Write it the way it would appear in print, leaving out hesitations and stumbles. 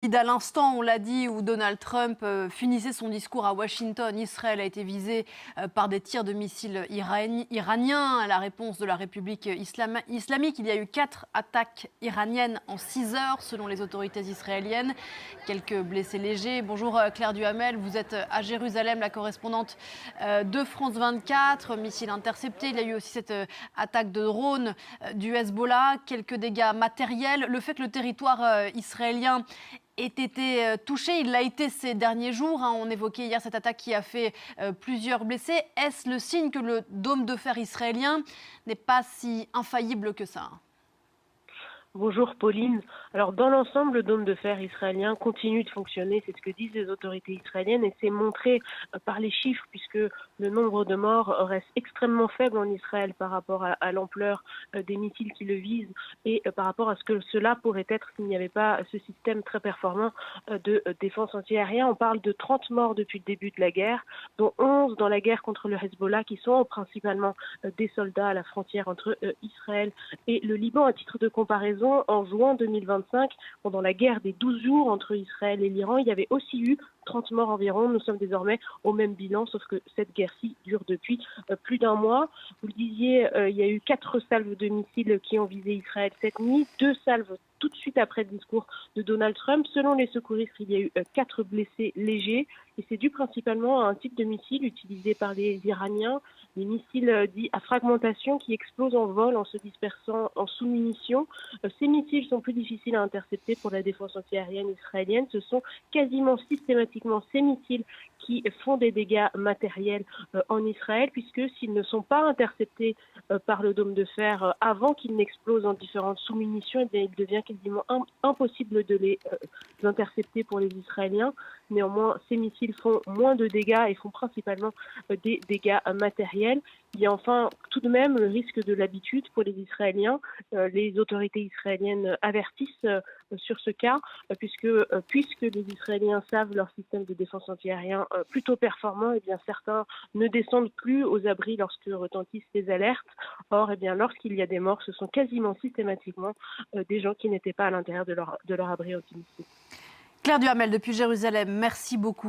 À l'instant, on l'a dit, où Donald Trump finissait son discours à Washington, Israël a été visé par des tirs de missiles iraniens. À la réponse de la République islamique, il y a eu 4 attaques iraniennes en 6 heures, selon les autorités israéliennes. Quelques blessés légers. Bonjour Claire Duhamel, vous êtes à Jérusalem, la correspondante de France 24. Missile intercepté, il y a eu aussi cette attaque de drone du Hezbollah. Quelques dégâts matériels. Le fait que le territoire israélien ait été touché. Il l'a été ces derniers jours. On évoquait hier cette attaque qui a fait plusieurs blessés. Est-ce le signe que le dôme de fer israélien n'est pas si infaillible que ça? Bonjour Pauline. Alors dans l'ensemble, le dôme de fer israélien continue de fonctionner, c'est ce que disent les autorités israéliennes et c'est montré par les chiffres puisque le nombre de morts reste extrêmement faible en Israël par rapport à l'ampleur des missiles qui le visent et par rapport à ce que cela pourrait être s'il n'y avait pas ce système très performant de défense antiaérienne. On parle de 30 morts depuis le début de la guerre, dont 11 dans la guerre contre le Hezbollah qui sont principalement des soldats à la frontière entre Israël et le Liban. À titre de comparaison, en juin 2025, pendant la guerre des 12 jours entre Israël et l'Iran, il y avait aussi eu 30 morts environ. Nous sommes désormais au même bilan, sauf que cette guerre-ci dure depuis plus d'un mois. Vous le disiez, il y a eu 4 salves de missiles qui ont visé Israël cette nuit, 2 salves tout de suite après le discours de Donald Trump. Selon les secouristes, il y a eu 4 blessés légers et c'est dû principalement à un type de missile utilisé par les Iraniens, les missiles dits à fragmentation qui explosent en vol en se dispersant en sous-munitions. Ces missiles sont plus difficiles à intercepter pour la défense antiaérienne israélienne. Ce sont quasiment systématiquement ces missiles qui font des dégâts matériels en Israël, puisque s'ils ne sont pas interceptés par le dôme de fer avant qu'ils n'explosent en différentes sous-munitions, eh bien, il devient quasiment impossible de les intercepter pour les Israéliens. Néanmoins, ces missiles font moins de dégâts et font principalement des dégâts matériels. Il y a enfin tout de même le risque de l'habitude pour les Israéliens. Les autorités israéliennes avertissent sur ce cas, puisque les Israéliens savent leur système de défense antiaérien plutôt performant, eh bien certains ne descendent plus aux abris lorsque retentissent les alertes. Or, eh bien, lorsqu'il y a des morts, ce sont quasiment systématiquement des gens qui n'étaient pas à l'intérieur de leur abri anti-missile. Claire Duhamel depuis Jérusalem, merci beaucoup.